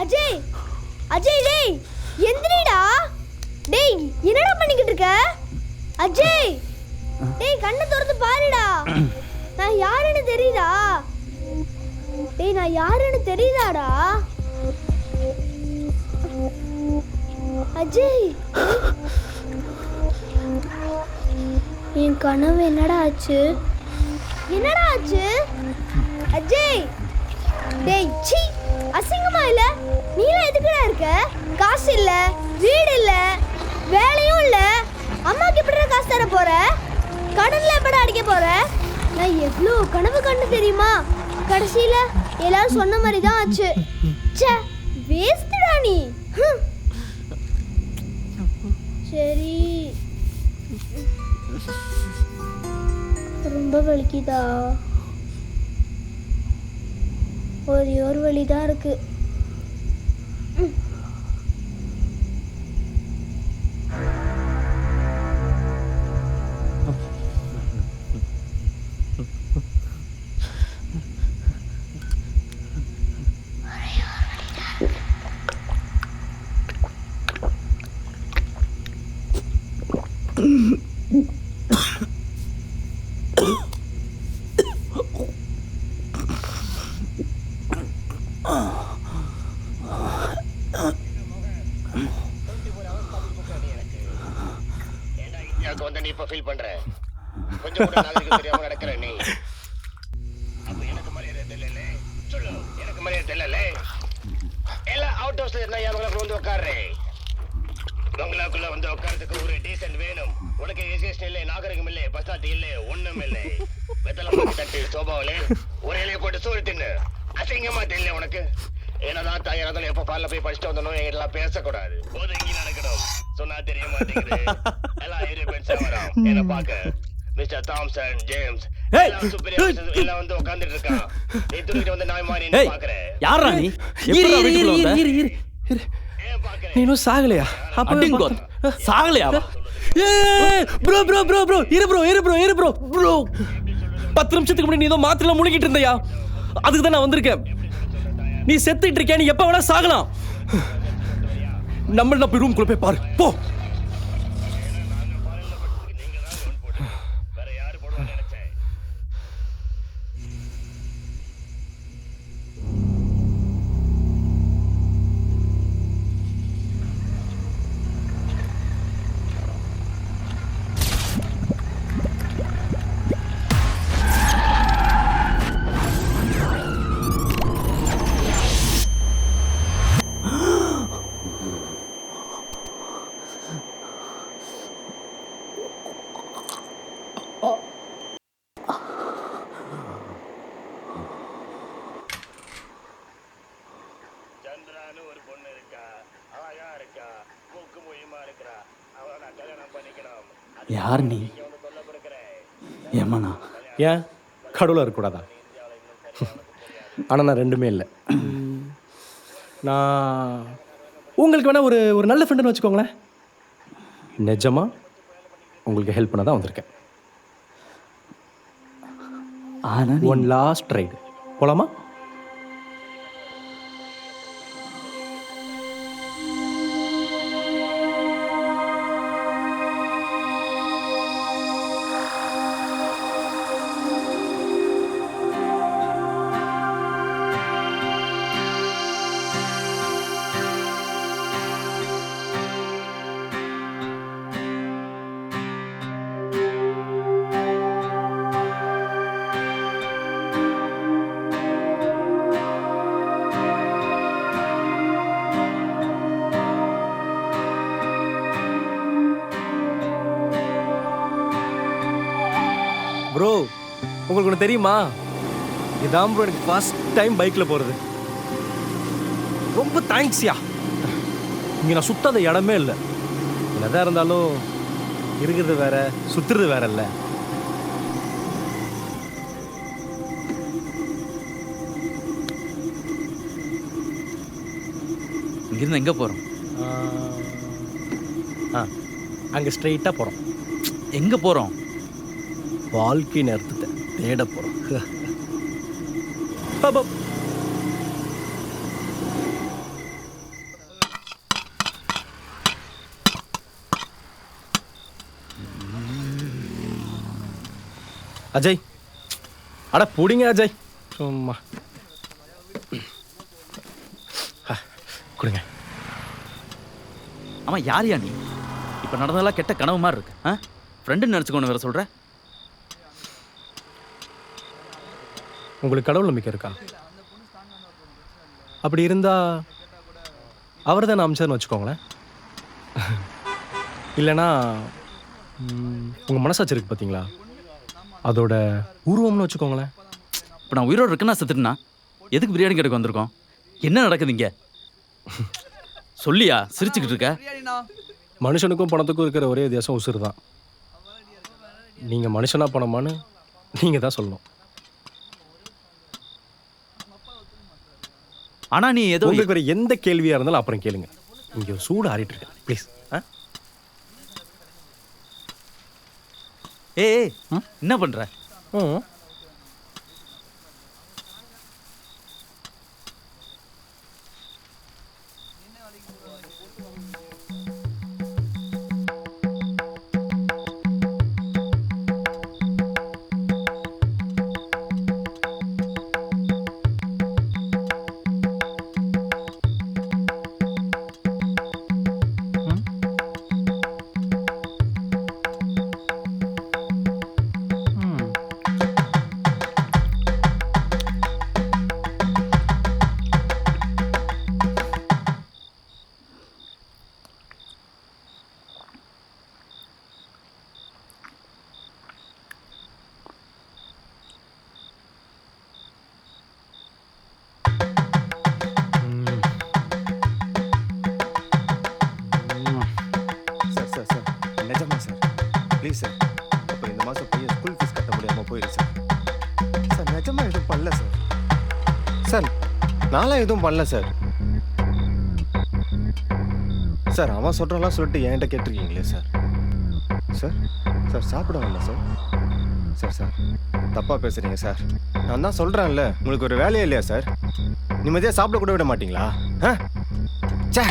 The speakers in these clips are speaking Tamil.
அஜய் அஜய் டேய் எந்திரிடா. டேய் என்னடா பண்ணிக்கிட்டு இருக்க? அஜய் டேய் கண்ணை திறந்து பாருடா. நான் யாருன்னு தெரியுதா? டேய் நான் யாருன்னு தெரியுதாடா? அஜய் என் கனவு என்னடா ஆச்சு? என்னடா ஆச்சு? அஜய் டேய் சீ அசிங்கமா இல்ல? நீலாம் எதுக்குடா இருக்க? காசு இல்ல, வீடு இல்ல, வேலையும் இல்ல. அம்மாக்கு எப்படிடா காசு தர போற? கடன்ல எப்படா அடிக்க போற? நான் எவ்வளோ கனவு கண்டு தெரியுமா? கடைசியில எல்லாரும் சொன்ன மாதிரி தான் ஆச்சு. ச்சே வேஸ்ட்டா நீ. சரி ரொம்ப வலிக்குதா? ஒரே ஒரு வலி தான் இருக்கு. நீ இப்ப ஃபீல் பண்ற கொஞ்சம் கூட நாளைக்கு தெரியாம நடக்கற நீ. அப்ப எனக்கு மரியாதை தெரியல. சொல்லு எனக்கு மரியாதை தெரியல. எல்லாம் அவுட் ஹவுஸ்ல இருந்தா யாரும் வந்து உட்கார்றே. பங்களாக்குள்ள வந்து உட்கார்றதுக்கு ஒரு டீசன்ட் வேணும். உனக்கு எஜுகேஷன் இல்லை, நாகரிகம் இல்லை, பர்சனாலிட்டி இல்லை, ஒண்ணும் இல்லை. வெத்தலை மாத்தி தட்டு சோபாவிலே ஒரு இலையை போட்டு சோறு தின்னு. அசிங்கமா தெரியல உனக்கு? என்னதான் தாயாராலும் எப்ப பால்ல போய் படிச்சுட்டு வந்தனும் எங்கெல்லாம் பேசக்கூடாது. போது இங்கே நடக்கணும் சொன்னா தெரிய மாட்டேங்குது. எல்லாம் யூரோப்பியன்ஸா வரும் என்ன பாக்க. மிஸ்டர் தாம்சன், ஜேம்ஸ் எல்லாம் வந்து உட்கார்ந்துட்டு இருக்கான். நீ துணிட்டு வந்து நாய் மாதிரி என்ன பாக்குற? யாரா நீ? நீ இன்னும் சாகலையா? சாகலையா? ப்ரோ ப்ரோ ப்ரோ ப்ரோ இரு ப்ரோ இரு ப்ரோ இரு ப்ரோ ப்ரோ 10 நிமிஷத்துக்கு முன்னாடி நீ ஏதோ மாத்திரை முழுகிட்டு இருந்தியா? அதுக்கு தான் நான் வந்திருக்கேன். நீ செத்துட்டு இருக்கியா? நீ எப்ப வேணா சாகலாம். நம்ம போய் ரூம் குள்ள போய் பாரு போ. யார் நீ? ஏமாண்ணா ஏன் கடவுளாக இருக்கக்கூடாதா? ஆனால் நான் ரெண்டுமே இல்லை. நான் உங்களுக்கு வேணால் ஒரு நல்ல ஃப்ரெண்டுன்னு வச்சுக்கோங்களேன். நிஜமா உங்களுக்கு ஹெல்ப் பண்ண தான் வந்திருக்கேன். ஆனால் ஒன் லாஸ்ட் ரைடு போலாமா? ப்ரோ உங்களுக்கு ஒன்று தெரியுமா? இதான் ப்ரோ எனக்கு ஃபர்ஸ்ட் டைம் பைக்கில் போகிறது. ரொம்ப தேங்க்ஸ்யா. இங்கே நான் சுத்தாத இடமே இல்லை. என்னதான் இருந்தாலும் இருக்கிறது வேற, சுற்றுறது வேற இல்லை. இங்கிருந்து எங்கே போகிறோம்? அங்கே ஸ்ட்ரெயிட்டாக போகிறோம். எங்கே போகிறோம்? வாழ்க்கை நேரத்தை தேட போகிறோம். அஜய், அட புடிங்க அஜய், சும்மா கொடுங்க. ஆமாம், யார் நீ? இப்போ நடந்ததெல்லாம் கெட்ட கனவு மாதிரி இருக்கு. ஃப்ரெண்டுன்னு நினச்சிக்கோன்னு வேற சொல்கிற. உங்களுக்கு கடவுள் நம்பிக்கை இருக்கா? அப்படி இருந்தா அவர் தான் அமைச்சர்னு வச்சுக்கோங்களேன். இல்லைன்னா உங்கள் மனசாட்சி இருக்கு பார்த்தீங்களா, அதோட உருவம்னு வச்சுக்கோங்களேன். இப்போ நான் உயிரோடு இருக்குன்னா செத்துட்டுனா எதுக்கு பிரியாணி கடைக்கு வந்திருக்கோம்? என்ன நடக்குது இங்கே? சொல்லியா சிரிச்சுக்கிட்டு இருக்க? மனுஷனுக்கும் பணத்துக்கும் இருக்கிற ஒரே வித்தியாசம் உசுறு தான். நீங்கள் மனுஷனா பணமான்னு நீங்கள் தான் சொல்லணும். ஆனால் நீ ஏதோ உங்களுக்கு வேறு எந்த கேள்வியாக இருந்தாலும் அப்புறம் கேளுங்க. இங்கே ஒரு சூடு ஆறிட்டு இருக்கேன், ப்ளீஸ். ஏய் என்ன பண்ணுற? ப்ளீஸ் சார், அப்புறம் இந்த மாதம் பையன் ஸ்கூல் ஃபீஸ் கட்ட முடியாமல் போயிடுச்சு சார். சார் நிஜமாக எதுவும் பண்ணல சார். சார் நான்லாம் எதுவும் பண்ணல சார். சார் அவன் சொல்கிறலாம் சொல்லிட்டு என்கிட்ட கேட்டிருக்கீங்களே சார். சார் சார் சாப்பிட வரல சார். சார் சார் தப்பாக பேசுகிறீங்க சார். நான் தான் சொல்கிறேன்ல, உங்களுக்கு ஒரு வேலையே இல்லையா சார்? நிம்மதியாக சாப்பிட கூட விட மாட்டீங்களா? சே,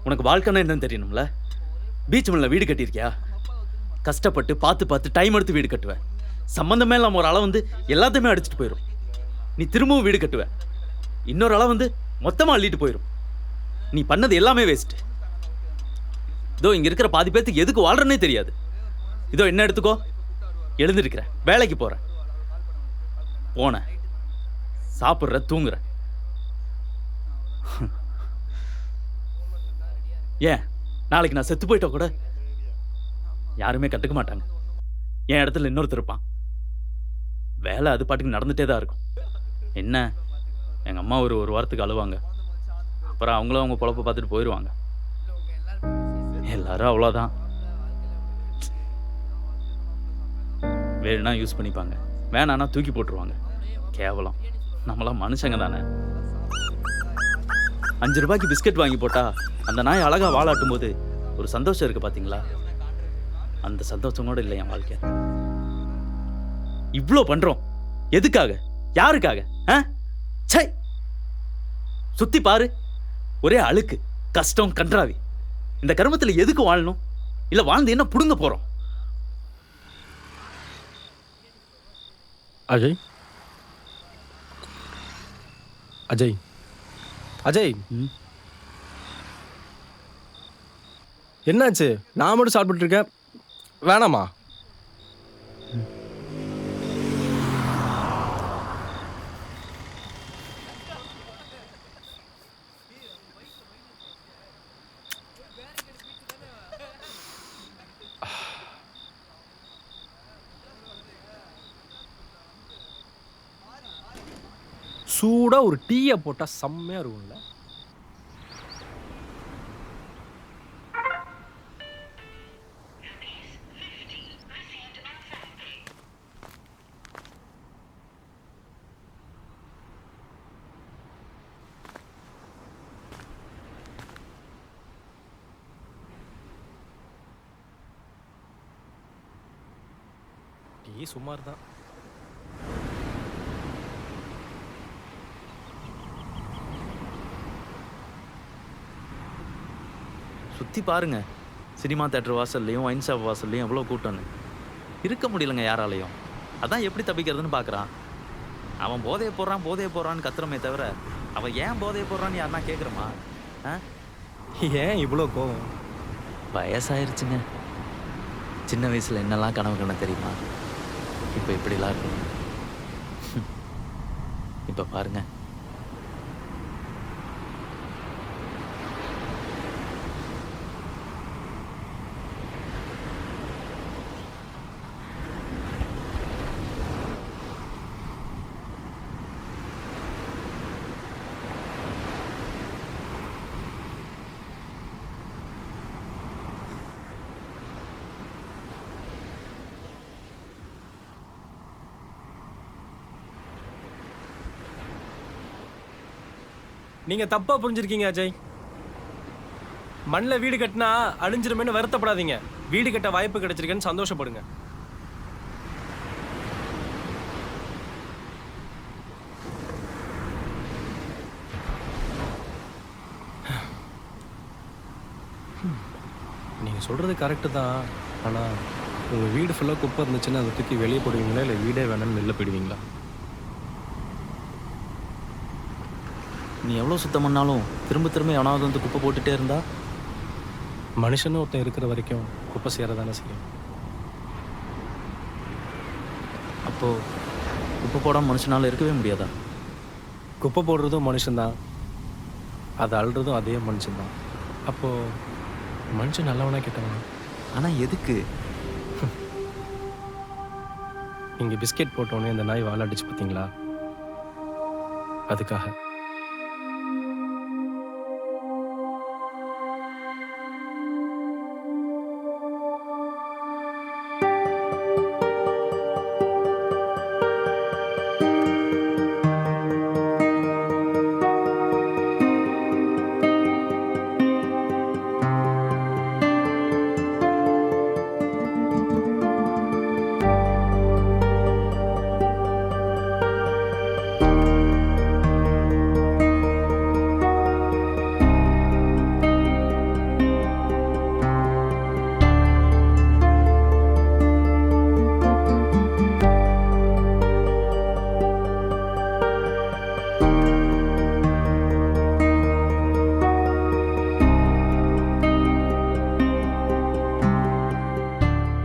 உனக்கு வாழ்க்கைன்னா என்னன்னு தெரியணும்ல. பீச் மண்ணில் வீடு கட்டியிருக்கியா? கஷ்டப்பட்டு பார்த்து டைம் எடுத்து வீடு கட்டுவேன். சம்மந்தமே இல்லாமல் ஒரு அளவு வந்து எல்லாத்தையுமே அடிச்சுட்டு போயிடும். நீ திரும்பவும் வீடு கட்டுவேன். இன்னொரு அளவு வந்து மொத்தமாக அள்ளிட்டு போயிடும். நீ பண்ணது எல்லாமே வேஸ்ட்டு. இதோ இங்கே இருக்கிற பாதி பேர்த்துக்கு எதுக்கு வாழ்றனே தெரியாது. இதோ என்ன எடுத்துக்கோ, எழுந்திருக்கிறேன், வேலைக்கு போகிறேன், போனேன், சாப்பிட்ற, தூங்குறேன். ஏன் நாளைக்கு நான் செத்து போயிட்டா கூட யாருமே கண்டுக்க மாட்டாங்க. என் இடத்துல இன்னொருத்தர் இருப்பான். வேலை அது பாட்டுக்கு நடந்துகிட்டே தான் இருக்கும். என்ன, எங்கள் அம்மா ஒரு வாரத்துக்கு அழுவாங்க. அப்புறம் அவங்களும் அவங்க பொழப்ப பார்த்துட்டு போயிடுவாங்க. எல்லாரும் அவ்வளோதான். வேணும்னா யூஸ் பண்ணிப்பாங்க, வேணான்னா தூக்கி போட்டுருவாங்க. கேவலம். நம்மளாம் மனுஷங்க தானே. 5 ரூபாய்க்கு பிஸ்கட் வாங்கி போட்டா அந்த நாய் அழகா வாழாட்டும் போது ஒரு சந்தோஷம் இருக்கு பாத்தீங்களா? அந்த சந்தோஷம் கூட இல்லை என் வாழ்க்கை. இவ்வளோ பண்றோம் எதுக்காக? யாருக்காக? சை, சுத்தி பாரு, ஒரே அழுக்கு, கஷ்டம், கன்றாவி. இந்த கர்மத்துல எதுக்கு வாழணும்? இல்ல வாழ்ந்து என்ன புடுங்க போறோம்? அஜய், அஜய், அஜய், என்னாச்சு? நான் மட்டும் சாப்பிட்டு இருக்கேன், வேணாமா? சூடா ஒரு டீயை போட்டா செம்மையா இருக்கும்ல. டீ சுமார் தான். சுற்றி பாருங்க, சினிமா தேட்டர் வாசல்லையும் ஒயின் ஷாப் வாசல்லையும் எவ்வளோ கூட்டம்னு. இருக்க முடியலங்க யாராலையும். அதான் எப்படி தப்பிக்கிறதுன்னு பார்க்குறான். அவன் போதையை போடுறான்னு கத்துறமே தவிர அவன் ஏன் போதையை போடுறான்னு யாருன்னா கேட்குறமா? ஏன் இவ்வளோ கோவம்? வயசாயிருச்சுங்க. சின்ன வயசில் என்னெல்லாம் கனவு கண்ண தெரியுமா? இப்போ இப்படிலாம் இருக்குங்க. இப்போ பாருங்க. நீங்க தப்பா புரிஞ்சிருக்கீங்க அஜய். மண்ணில் வீடு கட்டினா அழிஞ்சிருமேன்னு வருத்தப்படாதீங்க. வீடு கட்ட வாய்ப்பு கிடைச்சிருக்கேன்னு சந்தோஷப்படுங்க. நீங்க சொல்றது கரெக்டு தான். ஆனா உங்க வீடு ஃபுல்லாக குப்பை இருந்துச்சுன்னா அதை தூக்கி வெளியே போடுவீங்களா, இல்லை வீடே வேணும்னு வெளில போயிடுவீங்களா? நீ எவ்வளோ சுத்தம் பண்ணாலும் திரும்ப திரும்ப எவனாவது வந்து குப்பை போட்டுகிட்டே இருந்தா? மனுஷன்னு ஒருத்தன் இருக்கிற வரைக்கும் குப்பை சேரதானே செய்யும். அப்போது குப்பை போடாமல் மனுஷனால் இருக்கவே முடியாதா? குப்பை போடுறதும் மனுஷன்தான், அது அழுறதும் அதே மனுஷன்தான். அப்போது மனுஷன் நல்லவனா கெட்டவனா? ஆனால் எதுக்கு? நீங்கள் பிஸ்கெட் போட்டோன்னே இந்த நாய் வாழாடிச்சு பார்த்தீங்களா? அதுக்காக.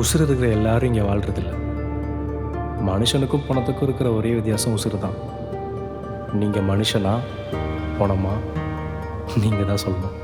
உசுறு இருக்கிற எல்லாரும் இங்கே வாழ்றதில்ல. மனுஷனுக்கும் பணத்துக்கும் இருக்கிற ஒரே வித்தியாசம் உசுறு தான். நீங்கள் மனுஷனா பணமா நீங்கள் தான் சொல்லணும்.